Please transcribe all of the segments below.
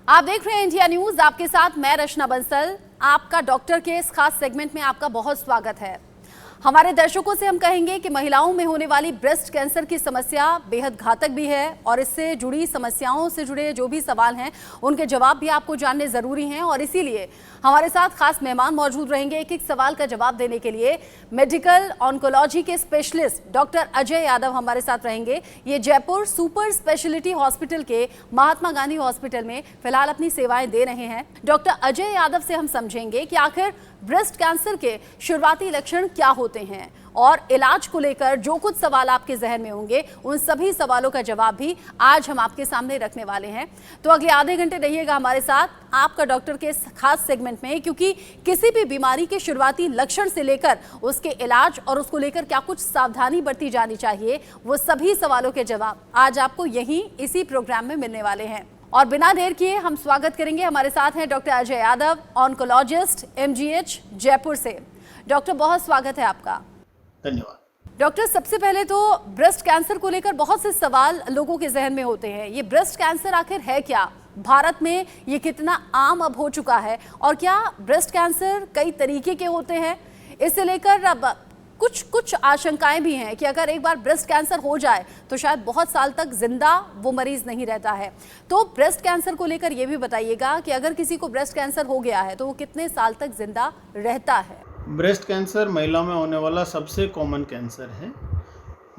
आप देख रहे हैं इंडिया न्यूज, आपके साथ मैं रचना बंसल। आपका डॉक्टर के इस खास सेगमेंट में आपका बहुत स्वागत है। हमारे दर्शकों से हम कहेंगे कि महिलाओं में होने वाली ब्रेस्ट कैंसर की समस्या बेहद घातक भी है और इससे जुड़ी समस्याओं से जुड़े जो भी सवाल हैं उनके जवाब भी आपको जानने जरूरी हैं और इसीलिए हमारे साथ खास मेहमान मौजूद रहेंगे एक एक सवाल का जवाब देने के लिए। मेडिकल ऑन्कोलॉजी के स्पेशलिस्ट डॉक्टर अजय यादव हमारे साथ रहेंगे। ये जयपुर सुपर स्पेशलिटी हॉस्पिटल के महात्मा गांधी हॉस्पिटल में फिलहाल अपनी सेवाएं दे रहे हैं। डॉक्टर अजय यादव से हम समझेंगे कि आखिर ब्रेस्ट कैंसर के शुरुआती लक्षण क्या होते हैं और इलाज को लेकर जो कुछ सवाल आपके जहन में होंगे उन सभी सवालों का जवाब भी आज हम आपके सामने रखने वाले हैं। तो अगले आधे घंटे रहिएगा हमारे साथ आपका डॉक्टर के खास सेगमेंट में, क्योंकि किसी भी बीमारी के शुरुआती लक्षण से लेकर उसके इलाज और उसको लेकर क्या कुछ सावधानी बरती जानी चाहिए, वो सभी सवालों के जवाब आज आपको यहीं इसी प्रोग्राम में मिलने वाले हैं। और बिना देर किए हम स्वागत करेंगे, हमारे साथ हैं doctor Ajay Yadav, oncologist, MGH Jaipur से। डॉक्टर बहुत स्वागत है आपका। धन्यवाद। डॉक्टर, सबसे पहले तो ब्रेस्ट कैंसर को लेकर बहुत से सवाल लोगों के जहन में होते हैं। ये ब्रेस्ट कैंसर आखिर है क्या, भारत में ये कितना आम अब हो चुका है और क्या ब्रेस्ट कैंसर कई तरीके के होते हैं, इससे लेकर अब कुछ आशंकाएं भी हैं कि अगर एक बार ब्रेस्ट कैंसर हो जाए तो शायद बहुत साल तक जिंदा वो मरीज नहीं रहता है। तो ब्रेस्ट कैंसर को लेकर ये भी बताइएगा कि अगर किसी को ब्रेस्ट कैंसर हो गया है तो वो कितने साल तक जिंदा रहता है। ब्रेस्ट कैंसर महिला में होने वाला सबसे कॉमन कैंसर है।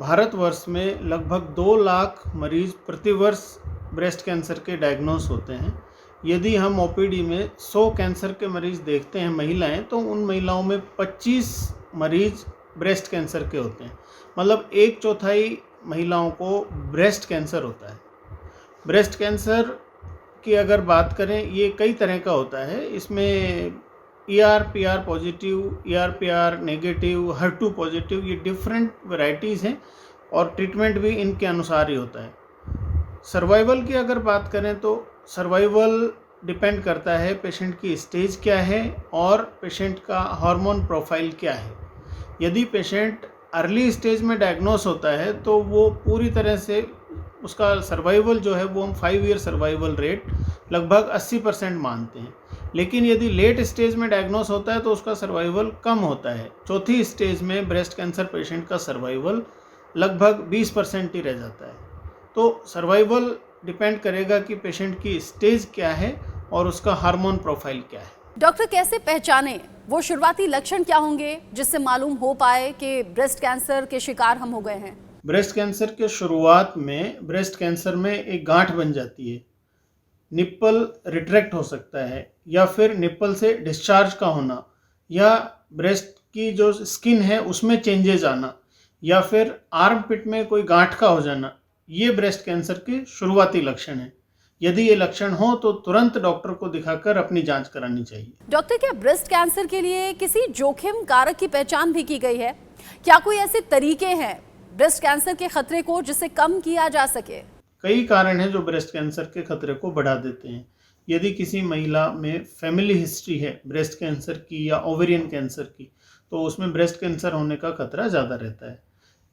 भारतवर्ष में लगभग 2 लाख मरीज प्रतिवर्ष ब्रेस्ट कैंसर के डायग्नोस होते हैं। यदि हम ओपीडी में 100 कैंसर के मरीज देखते हैं महिलाएं, तो उन महिलाओं में 25 मरीज ब्रेस्ट कैंसर के होते हैं। मतलब 1/4 महिलाओं को ब्रेस्ट कैंसर होता है। ब्रेस्ट कैंसर की अगर बात करें, ये कई तरह का होता है। इसमें ER/PR positive, ER/PR negative, HER2 positive, ये डिफरेंट वैरायटीज़ हैं और ट्रीटमेंट भी इनके अनुसार ही होता है। सर्वाइवल की अगर बात करें तो सर्वाइवल डिपेंड करता है पेशेंट की स्टेज क्या है और पेशेंट का हार्मोन प्रोफाइल क्या है। यदि पेशेंट अर्ली स्टेज में डायग्नोस होता है तो वो पूरी तरह से उसका सर्वाइवल जो है वो हम 5 ईयर सर्वाइवल रेट लगभग 80% मानते हैं। लेकिन यदि लेट स्टेज में डायग्नोस होता है तो उसका सर्वाइवल कम होता है। चौथी स्टेज में ब्रेस्ट कैंसर पेशेंट का सर्वाइवल लगभग 20% ही रह जाता है। तो सर्वाइवल डिपेंड करेगा कि पेशेंट की स्टेज क्या है और उसका हार्मोन प्रोफाइल क्या है। डॉक्टर, कैसे पहचाने, वो शुरुआती लक्षण क्या होंगे जिससे मालूम हो पाए कि ब्रेस्ट कैंसर के शिकार हम हो गए हैं? ब्रेस्ट कैंसर के शुरुआत में ब्रेस्ट कैंसर में एक गांठ बन जाती है, निप्पल रिट्रैक्ट हो सकता है या फिर निप्पल से डिस्चार्ज का होना या ब्रेस्ट की जो स्किन है उसमें चेंजेस आना या फिर आर्म पिट में कोई गांठ का हो जाना, ये ब्रेस्ट कैंसर के शुरुआती लक्षण हैं। यदि ये लक्षण हो तो तुरंत डॉक्टर को दिखाकर अपनी जांच करानी चाहिए। डॉक्टर, क्या ब्रेस्ट कैंसर के लिए किसी जोखिम कारक की पहचान भी की गई है? क्या कोई ऐसे तरीके हैं ब्रेस्ट कैंसर के खतरे को जिससे कम किया जा सके? कई कारण हैं जो ब्रेस्ट कैंसर के खतरे को बढ़ा देते हैं। यदि किसी महिला में फैमिली हिस्ट्री है ब्रेस्ट कैंसर की या ओवेरियन कैंसर की, तो उसमें ब्रेस्ट कैंसर होने का खतरा ज़्यादा रहता है।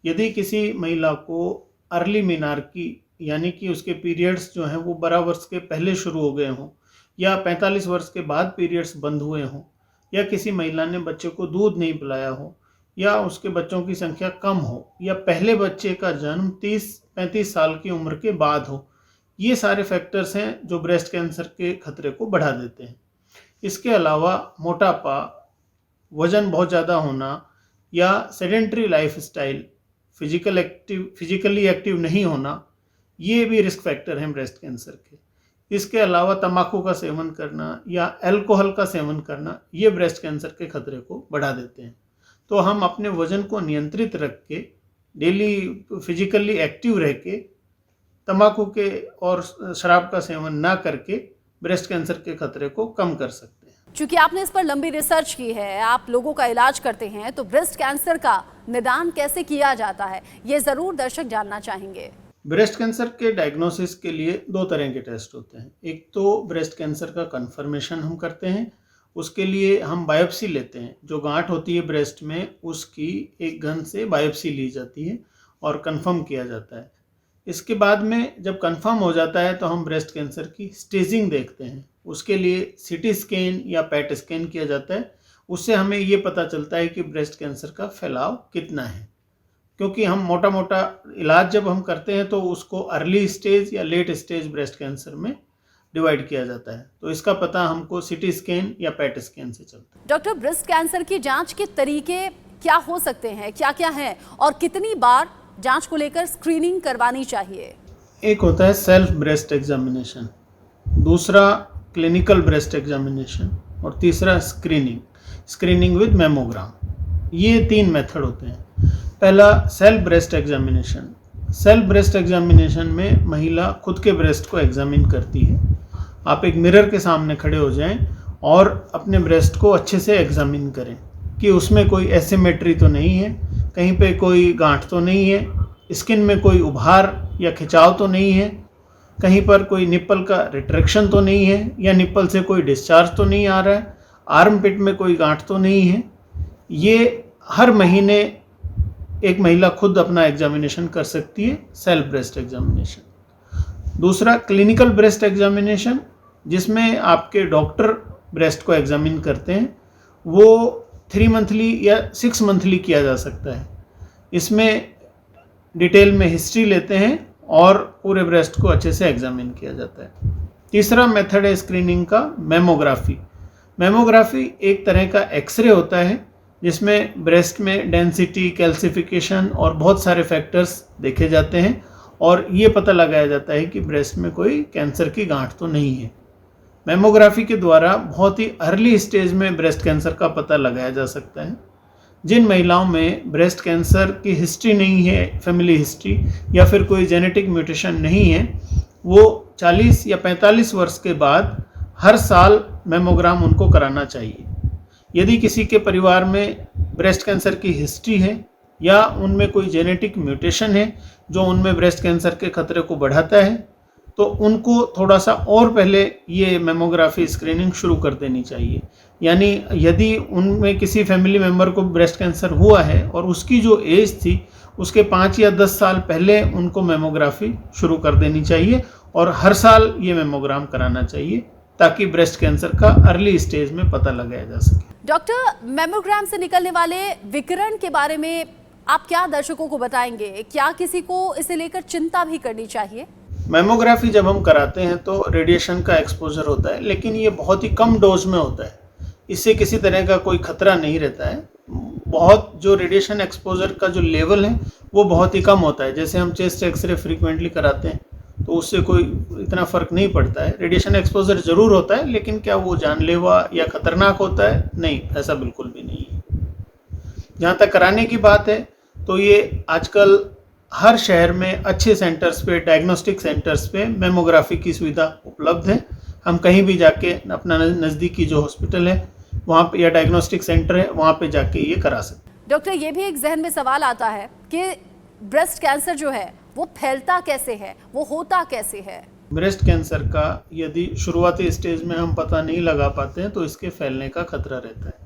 यदि किसी महिला को अर्ली मेनार्की यानी कि उसके पीरियड्स जो हैं वो 12 वर्ष के पहले शुरू हो गए हों या 45 वर्ष के बाद पीरियड्स बंद हुए हों या किसी महिला ने बच्चे को दूध नहीं पिलाया हो या उसके बच्चों की संख्या कम हो या पहले बच्चे का जन्म 30-35 साल की उम्र के बाद हो, ये सारे फैक्टर्स हैं जो ब्रेस्ट कैंसर के खतरे को बढ़ा देते हैं। इसके अलावा मोटापा, वज़न बहुत ज़्यादा होना या सेडेंट्री लाइफस्टाइल, फिजिकली एक्टिव नहीं होना, ये भी रिस्क फैक्टर हैं ब्रेस्ट कैंसर के। इसके अलावा तंबाकू का सेवन करना या अल्कोहल का सेवन करना, ये ब्रेस्ट कैंसर के खतरे को बढ़ा देते हैं। तो हम अपने वज़न को नियंत्रित रख के, डेली फिजिकली एक्टिव रह के, तंबाकू के और शराब का सेवन ना करके ब्रेस्ट कैंसर के खतरे को कम कर सकते हैं। चूंकि आपने इस पर लंबी रिसर्च की है, आप लोगों का इलाज करते हैं, तो ब्रेस्ट कैंसर का निदान कैसे किया जाता है, ये जरूर दर्शक जानना चाहेंगे। ब्रेस्ट कैंसर के डायग्नोसिस के लिए 2 तरह के टेस्ट होते हैं। एक तो ब्रेस्ट कैंसर का कंफर्मेशन हम करते हैं, उसके लिए हम बायोप्सी लेते हैं। जो गांठ होती है ब्रेस्ट में, उसकी एक गन से बायोप्सी ली जाती है और कंफर्म किया जाता है। इसके बाद में जब कंफर्म हो जाता है तो हम ब्रेस्ट कैंसर की स्टेजिंग देखते हैं। उसके लिए सीटी स्कैन या पैट स्कैन किया जाता है। उससे हमें ये पता चलता है कि ब्रेस्ट कैंसर का फैलाव कितना है, क्योंकि हम मोटा मोटा इलाज जब हम करते हैं तो उसको अर्ली स्टेज या लेट स्टेज ब्रेस्ट कैंसर में डिवाइड किया जाता है। तो इसका पता हमको सीटी स्कैन या पैट स्कैन से चलता है। डॉक्टर, ब्रेस्ट कैंसर की जांच के तरीके क्या हो सकते हैं, क्या क्या हैं, और कितनी बार जांच को लेकर स्क्रीनिंग करवानी चाहिए? एक होता है सेल्फ ब्रेस्ट एग्जामिनेशन, दूसरा क्लिनिकल ब्रेस्ट एग्जामिनेशन और तीसरा स्क्रीनिंग विद मेमोग्राम। ये 3 मेथड होते हैं। पहला self breast examination. Self breast examination में महिला खुद के ब्रेस्ट को एग्जामिन करती है। आप एक मिरर के सामने खड़े हो जाएं और अपने ब्रेस्ट को अच्छे से एग्जामिन करें कि उसमें कोई एसिमेट्री तो नहीं है, कहीं पे कोई गांठ तो नहीं है, स्किन में कोई उभार या खिंचाव तो नहीं है, कहीं पर कोई निप्पल का रिट्रैक्शन तो नहीं है या निप्पल से कोई डिस्चार्ज तो नहीं आ रहा है, आर्म पिट में कोई गांठ तो नहीं है। ये हर महीने एक महिला खुद अपना एग्जामिनेशन कर सकती है, सेल्फ ब्रेस्ट एग्जामिनेशन। दूसरा क्लिनिकल ब्रेस्ट एग्जामिनेशन, जिसमें आपके डॉक्टर ब्रेस्ट को एग्जामिन करते हैं। वो 3 मंथली या 6 मंथली किया जा सकता है। इसमें डिटेल में हिस्ट्री लेते हैं और पूरे ब्रेस्ट को अच्छे से एग्जामिन किया जाता है। तीसरा मेथड है स्क्रीनिंग का मेमोग्राफी। मेमोग्राफी एक तरह का एक्सरे होता है जिसमें ब्रेस्ट में डेंसिटी, कैल्सिफिकेशन और बहुत सारे फैक्टर्स देखे जाते हैं और ये पता लगाया जाता है कि ब्रेस्ट में कोई कैंसर की गांठ तो नहीं है। मेमोग्राफी के द्वारा बहुत ही अर्ली स्टेज में ब्रेस्ट कैंसर का पता लगाया जा सकता है। जिन महिलाओं में ब्रेस्ट कैंसर की हिस्ट्री नहीं है, फैमिली हिस्ट्री या फिर कोई जेनेटिक म्यूटेशन नहीं है, वो 40 या 45 वर्ष के बाद हर साल मेमोग्राम उनको कराना चाहिए। यदि किसी के परिवार में ब्रेस्ट कैंसर की हिस्ट्री है या उनमें कोई जेनेटिक म्यूटेशन है जो उनमें ब्रेस्ट कैंसर के खतरे को बढ़ाता है, तो उनको थोड़ा सा और पहले ये मेमोग्राफी स्क्रीनिंग शुरू कर देनी चाहिए। यानी यदि उनमें किसी फैमिली मेम्बर को ब्रेस्ट कैंसर हुआ है और उसकी जो एज थी उसके 5 या 10 साल पहले उनको मेमोग्राफी शुरू कर देनी चाहिए और हर साल ये मेमोग्राम कराना चाहिए ताकि ब्रेस्ट कैंसर का अर्ली स्टेज में पता लगाया जा सके। डॉक्टर, मेमोग्राम से निकलने वाले विकिरण के बारे में आप क्या दर्शकों को बताएंगे? क्या किसी को इसे लेकर चिंता भी करनी चाहिए? मेमोग्राफी जब हम कराते हैं तो रेडिएशन का एक्सपोजर होता है, लेकिन ये बहुत ही कम डोज में होता है। इससे किसी तरह का कोई खतरा नहीं रहता है। बहुत जो रेडिएशन एक्सपोजर का जो लेवल है वो बहुत ही कम होता है। जैसे हम चेस्ट एक्सरे फ्रीक्वेंटली कराते हैं तो उससे कोई इतना फ़र्क नहीं पड़ता है। रेडिएशन एक्सपोजर ज़रूर होता है, लेकिन क्या वो जानलेवा या ख़तरनाक होता है? नहीं, ऐसा बिल्कुल भी नहीं है। जहाँ तक कराने की बात है तो ये आजकल हर शहर में अच्छे सेंटर्स पे, डायग्नोस्टिक सेंटर्स पे मेमोग्राफी की सुविधा उपलब्ध है। हम कहीं भी जाके अपना नज़दीकी जो हॉस्पिटल है वहाँ पे या डायग्नोस्टिक सेंटर है वहाँ पे जाके ये करा सकते हैं। डॉक्टर, ये भी एक जहन में सवाल आता है कि ब्रेस्ट कैंसर जो है वो फैलता कैसे है, वो होता कैसे है? ब्रेस्ट कैंसर का यदि शुरुआती स्टेज में हम पता नहीं लगा पाते हैं तो इसके फैलने का खतरा रहता है।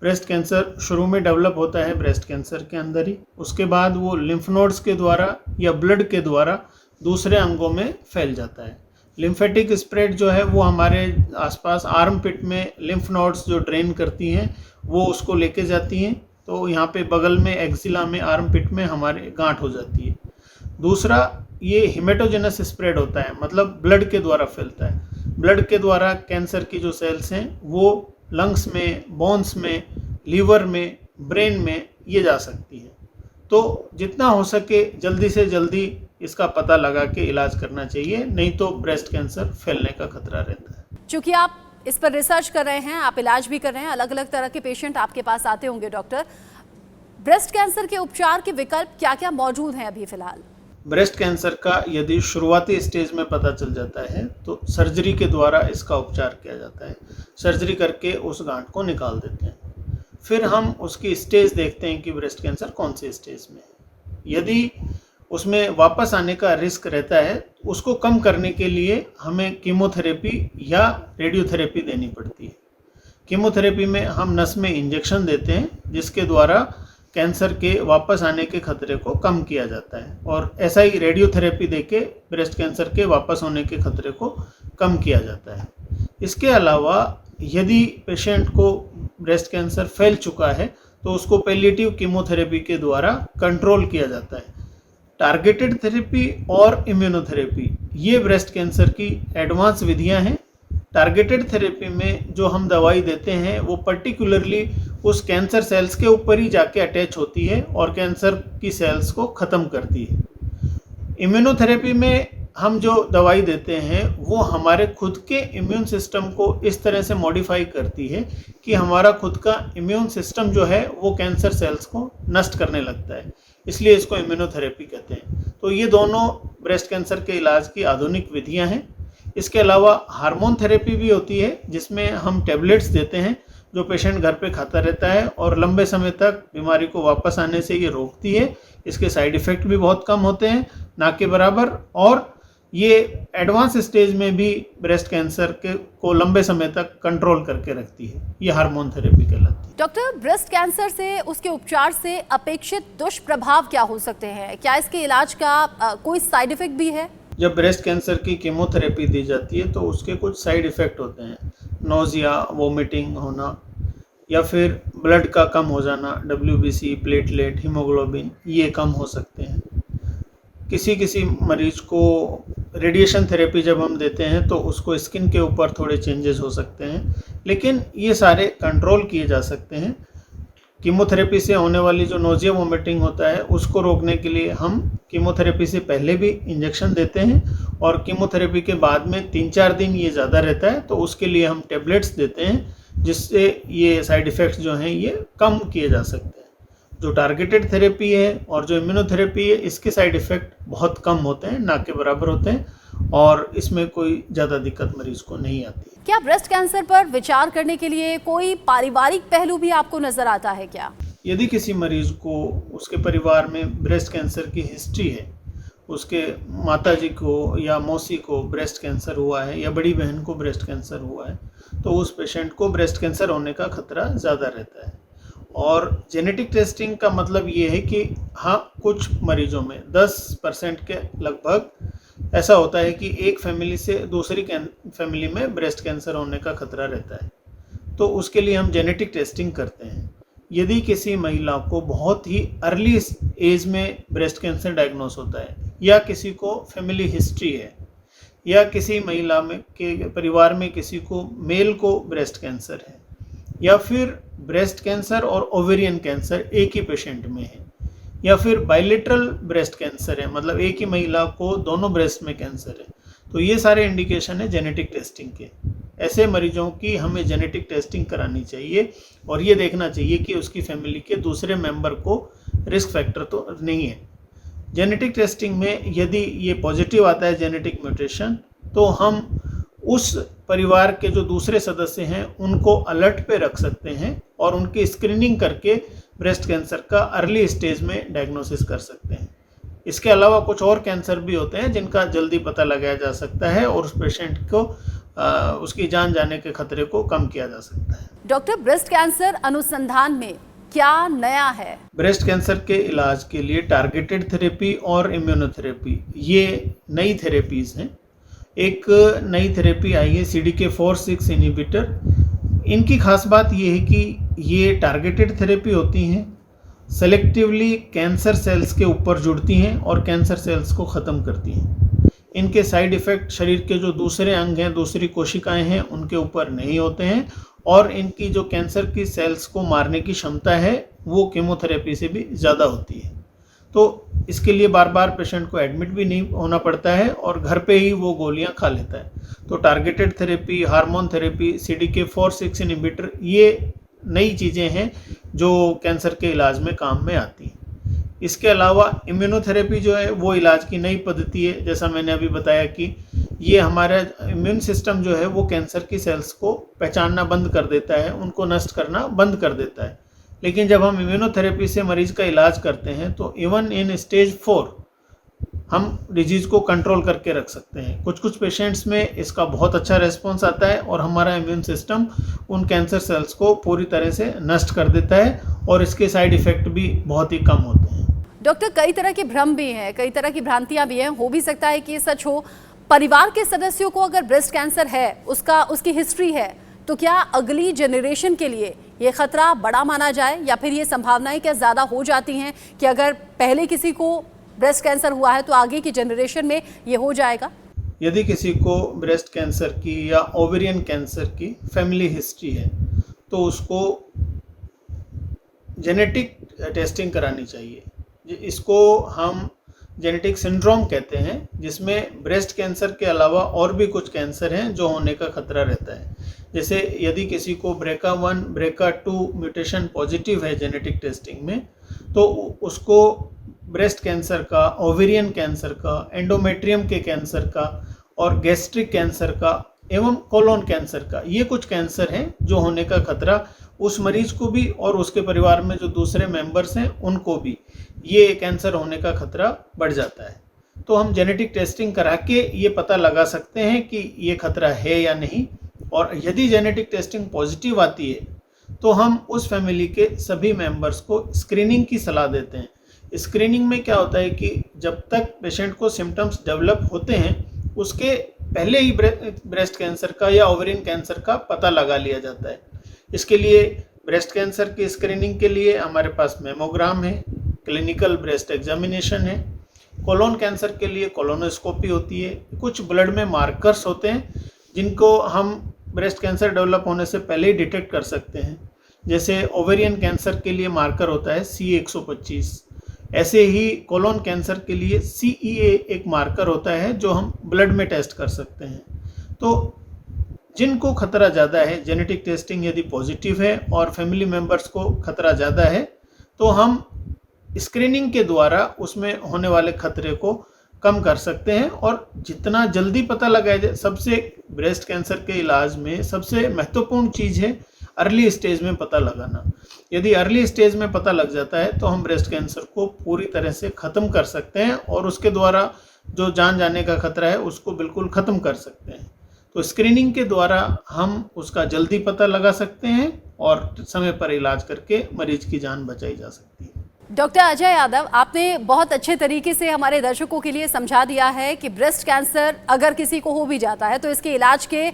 ब्रेस्ट कैंसर शुरू में डेवलप होता है ब्रेस्ट कैंसर के अंदर ही, उसके बाद वो लिम्फ नोड्स के द्वारा या ब्लड के द्वारा दूसरे अंगों में फैल जाता है। लिम्फेटिक स्प्रेड जो है वो हमारे आसपास आर्म पिट में लिम्फ नोड्स जो ड्रेन करती हैं वो उसको लेके जाती हैं, तो यहाँ पे बगल में एक्सिला में आर्म पिट में हमारे गांठ हो जाती है। दूसरा, ये हिमेटोजेनस स्प्रेड होता है, मतलब ब्लड के द्वारा फैलता है। ब्लड के द्वारा कैंसर की जो सेल्स हैं वो लंग्स में, बोन्स में, लीवर में, ब्रेन में ये जा सकती है। तो जितना हो सके जल्दी से जल्दी इसका पता लगा के इलाज करना चाहिए, नहीं तो ब्रेस्ट कैंसर फैलने का खतरा रहता है। चूँकि आप इस पर रिसर्च कर रहे हैं, आप इलाज भी कर रहे हैं, अलग अलग तरह के पेशेंट आपके पास आते होंगे डॉक्टर, ब्रेस्ट कैंसर के उपचार के विकल्प क्या क्या मौजूद हैं अभी फिलहाल? ब्रेस्ट कैंसर का यदि शुरुआती स्टेज में पता चल जाता है तो सर्जरी के द्वारा इसका उपचार किया जाता है। सर्जरी करके उस गांठ को निकाल देते हैं। फिर हम उसकी स्टेज देखते हैं कि ब्रेस्ट कैंसर कौन से स्टेज में है। यदि उसमें वापस आने का रिस्क रहता है, उसको कम करने के लिए हमें कीमोथेरेपी या रेडियोथेरेपी देनी पड़ती है। कीमोथेरेपी में हम नस में इंजेक्शन देते हैं जिसके द्वारा कैंसर के वापस आने के खतरे को कम किया जाता है, और ऐसा ही रेडियोथेरेपी देके ब्रेस्ट कैंसर के वापस होने के खतरे को कम किया जाता है। इसके अलावा यदि पेशेंट को ब्रेस्ट कैंसर फैल चुका है तो उसको पैलिएटिव कीमोथेरेपी के द्वारा कंट्रोल किया जाता है। टारगेटेड थेरेपी और इम्यूनोथेरेपी ये ब्रेस्ट कैंसर की एडवांस विधियां हैं। टारगेटेड थेरेपी में जो हम दवाई देते हैं वो पर्टिकुलरली उस कैंसर सेल्स के ऊपर ही जाके अटैच होती है और कैंसर की सेल्स को ख़त्म करती है। इम्यूनोथेरेपी में हम जो दवाई देते हैं वो हमारे खुद के इम्यून सिस्टम को इस तरह से मॉडिफाई करती है कि हमारा खुद का इम्यून सिस्टम जो है वो कैंसर सेल्स को नष्ट करने लगता है, इसलिए इसको इम्यूनोथेरेपी कहते हैं। तो ये दोनों ब्रेस्ट कैंसर के इलाज की आधुनिक विधियां हैं। इसके अलावा हार्मोन थेरेपी भी होती है, जिसमें हम टैबलेट्स देते हैं जो पेशेंट घर पे खाता रहता है और लंबे समय तक बीमारी को वापस आने से ये रोकती है। इसके साइड इफ़ेक्ट भी बहुत कम होते हैं, ना के बराबर, और ये एडवांस स्टेज में भी ब्रेस्ट कैंसर को लंबे समय तक कंट्रोल करके रखती है। ये हार्मोन थेरेपी कहलाती है। डॉक्टर, ब्रेस्ट कैंसर से उसके उपचार से अपेक्षित दुष्प्रभाव क्या हो सकते हैं? क्या इसके इलाज का कोई साइड इफेक्ट भी है? जब ब्रेस्ट कैंसर की कीमोथेरेपी दी जाती है तो उसके कुछ साइड इफ़ेक्ट होते हैं। नोजिया, वोमिटिंग होना, या फिर ब्लड का कम हो जाना, WBC, प्लेटलेट, हीमोग्लोबिन, ये कम हो सकते हैं। किसी मरीज को रेडिएशन थेरेपी जब हम देते हैं तो उसको स्किन के ऊपर थोड़े चेंजेस हो सकते हैं, लेकिन ये सारे कंट्रोल किए जा सकते हैं। कीमोथेरेपी से होने वाली जो नोजिया वोमिटिंग होता है उसको रोकने के लिए हम कीमोथेरेपी से पहले भी इंजेक्शन देते हैं, और कीमोथेरेपी के बाद में 3-4 दिन ये ज़्यादा रहता है तो उसके लिए हम टेबलेट्स देते हैं, जिससे ये साइड इफ़ेक्ट्स जो हैं ये कम किए जा सकते हैं। जो टारगेटेड थेरेपी है और जो इम्यूनोथेरेपी है इसके साइड इफ़ेक्ट बहुत कम होते हैं, ना के बराबर होते हैं, और इसमें कोई ज़्यादा दिक्कत मरीज को नहीं आती। क्या ब्रेस्ट कैंसर पर विचार करने के लिए कोई पारिवारिक पहलू भी आपको नजर आता है क्या? यदि किसी मरीज को उसके परिवार में ब्रेस्ट कैंसर की हिस्ट्री है, उसके माताजी को या मौसी को ब्रेस्ट कैंसर हुआ है या बड़ी बहन को ब्रेस्ट कैंसर हुआ है, तो उस पेशेंट को ब्रेस्ट कैंसर होने का खतरा ज़्यादा रहता है। और जेनेटिक टेस्टिंग का मतलब ये है कि हाँ, कुछ मरीजों में 10% के लगभग ऐसा होता है कि एक फैमिली से दूसरी फैमिली में ब्रेस्ट कैंसर होने का खतरा रहता है, तो उसके लिए हम जेनेटिक टेस्टिंग करते हैं। यदि किसी महिला को बहुत ही अर्ली एज में ब्रेस्ट कैंसर डायग्नोस होता है, या किसी को फैमिली हिस्ट्री है, या किसी महिला में के परिवार में किसी को मेल को ब्रेस्ट कैंसर है, या फिर ब्रेस्ट कैंसर और ओवेरियन कैंसर एक ही पेशेंट में है, या फिर बाइलेटरल ब्रेस्ट कैंसर है, मतलब एक ही महिला को दोनों ब्रेस्ट में कैंसर है, तो ये सारे इंडिकेशन है जेनेटिक टेस्टिंग के। ऐसे मरीजों की हमें जेनेटिक टेस्टिंग करानी चाहिए और ये देखना चाहिए कि उसकी फैमिली के दूसरे मेंबर को रिस्क फैक्टर तो नहीं है। जेनेटिक टेस्टिंग में यदि ये पॉजिटिव आता है जेनेटिक म्यूटेशन, तो हम उस परिवार के जो दूसरे सदस्य हैं उनको अलर्ट पे रख सकते हैं और उनकी स्क्रीनिंग करके ब्रेस्ट कैंसर का अर्ली स्टेज में डायग्नोसिस कर सकते हैं। इसके अलावा कुछ और कैंसर भी होते हैं जिनका जल्दी पता लगाया जा सकता है और उस पेशेंट को उसकी जान जाने के खतरे को कम किया जा सकता है। डॉक्टर, ब्रेस्ट कैंसर अनुसंधान में क्या नया है? ब्रेस्ट कैंसर के इलाज के लिए टारगेटेड थेरेपी और इम्यूनोथेरेपी ये नई थेरेपीज़ हैं। एक नई थेरेपी आई है CDK4/6 इनहिबिटर। इनकी खास बात ये है कि ये टारगेटेड थेरेपी होती हैं, सेलेक्टिवली कैंसर सेल्स के ऊपर जुड़ती हैं और कैंसर सेल्स को ख़त्म करती हैं। इनके साइड इफ़ेक्ट शरीर के जो दूसरे अंग हैं, दूसरी कोशिकाएं हैं, उनके ऊपर नहीं होते हैं, और इनकी जो कैंसर की सेल्स को मारने की क्षमता है वो कीमोथेरेपी से भी ज़्यादा होती है। तो इसके लिए बार बार पेशेंट को एडमिट भी नहीं होना पड़ता है और घर पे ही वो गोलियां खा लेता है। तो targeted therapy, hormone therapy, CDK4/6 inhibitor ये नई चीज़ें हैं जो कैंसर के इलाज में काम में आती हैं। इसके अलावा इम्यूनोथेरेपी जो है वो इलाज की नई पद्धति है। जैसा मैंने अभी बताया कि ये हमारा इम्यून सिस्टम जो है वो कैंसर की सेल्स को पहचानना बंद कर देता है, उनको नष्ट करना बंद कर देता है। लेकिन जब हम इम्यूनोथेरेपी से मरीज का इलाज करते हैं तो इवन इन स्टेज 4 हम डिजीज़ को कंट्रोल करके रख सकते हैं। कुछ कुछ पेशेंट्स में इसका बहुत अच्छा रिस्पॉन्स आता है और हमारा इम्यून सिस्टम उन कैंसर सेल्स को पूरी तरह से नष्ट कर देता है और इसके साइड इफ़ेक्ट भी बहुत ही कम होते हैं। डॉक्टर, कई तरह के भ्रम भी हैं, कई तरह की भ्रांतियां भी हैं, हो भी सकता है कि ये सच हो। परिवार के सदस्यों को अगर ब्रेस्ट कैंसर है, उसकी हिस्ट्री है, तो क्या अगली जनरेशन के लिए ये खतरा बड़ा माना जाए, या फिर ये संभावनाएं क्या ज़्यादा हो जाती हैं कि अगर पहले किसी को ब्रेस्ट कैंसर हुआ है तो आगे की जनरेशन में ये हो जाएगा? यदि किसी को ब्रेस्ट कैंसर की या ओवेरियन कैंसर की फैमिली हिस्ट्री है तो उसको जेनेटिक टेस्टिंग करानी चाहिए। इसको हम जेनेटिक सिंड्रोम कहते हैं, जिसमें ब्रेस्ट कैंसर के अलावा और भी कुछ कैंसर हैं जो होने का खतरा रहता है। जैसे यदि किसी को BRCA1 BRCA2 म्यूटेशन पॉजिटिव है जेनेटिक टेस्टिंग में, तो उसको ब्रेस्ट कैंसर का, ओवेरियन कैंसर का, एंडोमेट्रियम के कैंसर का और गैस्ट्रिक कैंसर का एवं कोलोन कैंसर का, ये कुछ कैंसर हैं जो होने का खतरा उस मरीज को भी और उसके परिवार में जो दूसरे मेंबर्स हैं उनको भी ये कैंसर होने का खतरा बढ़ जाता है। तो हम जेनेटिक टेस्टिंग करा के ये पता लगा सकते हैं कि ये खतरा है या नहीं, और यदि जेनेटिक टेस्टिंग पॉजिटिव आती है तो हम उस फैमिली के सभी मेंबर्स को स्क्रीनिंग की सलाह देते हैं। स्क्रीनिंग में क्या होता है कि जब तक पेशेंट को सिम्टम्स डेवलप होते हैं उसके पहले ही ब्रेस्ट कैंसर का या ओवेरियन कैंसर का पता लगा लिया जाता है। इसके लिए ब्रेस्ट कैंसर की स्क्रीनिंग के लिए हमारे पास मेमोग्राम है, क्लिनिकल ब्रेस्ट एग्जामिनेशन है। कोलोन कैंसर के लिए कोलोनोस्कोपी होती है। कुछ ब्लड में मार्कर्स होते हैं जिनको हम ब्रेस्ट कैंसर डेवलप होने से पहले ही डिटेक्ट कर सकते हैं। जैसे ओवेरियन कैंसर के लिए मार्कर होता है C125, ऐसे ही कोलोन कैंसर के लिए CEA एक मार्कर होता है जो हम ब्लड में टेस्ट कर सकते हैं। तो जिनको खतरा ज़्यादा है, जेनेटिक टेस्टिंग यदि पॉजिटिव है और फैमिली मेंबर्स को खतरा ज़्यादा है, तो हम स्क्रीनिंग के द्वारा उसमें होने वाले खतरे को कम कर सकते हैं। और जितना जल्दी पता लगाया जाए, सबसे ब्रेस्ट कैंसर के इलाज में सबसे महत्वपूर्ण चीज़ है अर्ली स्टेज में पता लगाना। यदि अर्ली स्टेज में पता लग जाता है तो हम ब्रेस्ट कैंसर को पूरी तरह से ख़त्म कर सकते हैं और उसके द्वारा जो जान जाने का खतरा है उसको बिल्कुल ख़त्म कर सकते हैं। तो स्क्रीनिंग के द्वारा हम उसका जल्दी पता लगा सकते हैं और समय पर इलाज करके मरीज की जान बचाई जा सकती है। डॉक्टर अजय यादव, आपने बहुत अच्छे तरीके से हमारे दर्शकों के लिए समझा दिया है कि ब्रेस्ट कैंसर अगर किसी को हो भी जाता है तो इसके इलाज के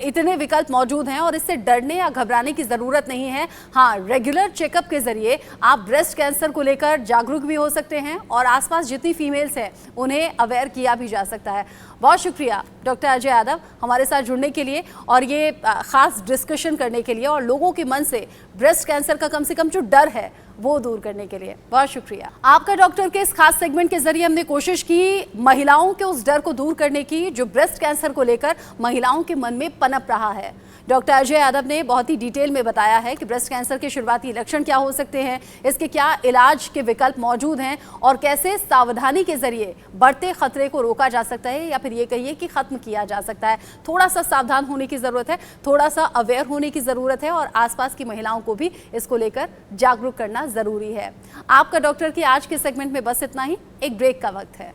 इतने विकल्प मौजूद हैं और इससे डरने या घबराने की ज़रूरत नहीं है। हाँ, रेगुलर चेकअप के ज़रिए आप ब्रेस्ट कैंसर को लेकर जागरूक भी हो सकते हैं और आसपास जितनी फीमेल्स हैं उन्हें अवेयर किया भी जा सकता है। बहुत शुक्रिया डॉक्टर अजय यादव हमारे साथ जुड़ने के लिए और ये ख़ास डिस्कशन करने के लिए और लोगों के मन से ब्रेस्ट कैंसर का कम से कम जो डर है वो दूर करने के लिए। बहुत शुक्रिया। आपका डॉक्टर के इस खास सेगमेंट के जरिए हमने कोशिश की महिलाओं के उस डर को दूर करने की जो ब्रेस्ट कैंसर को लेकर महिलाओं के मन में पनप रहा है। डॉक्टर अजय यादव ने बहुत ही डिटेल में बताया है कि ब्रेस्ट कैंसर के शुरुआती लक्षण क्या हो सकते हैं, इसके क्या इलाज के विकल्प मौजूद हैं और कैसे सावधानी के जरिए बढ़ते खतरे को रोका जा सकता है या फिर ये कहिए कि खत्म किया जा सकता है। थोड़ा सा सावधान होने की ज़रूरत है, थोड़ा सा अवेयर होने की ज़रूरत है और आसपास की महिलाओं को भी इसको लेकर जागरूक करना ज़रूरी है। आपका डॉक्टर की आज के सेगमेंट में बस इतना ही। एक ब्रेक का वक्त है।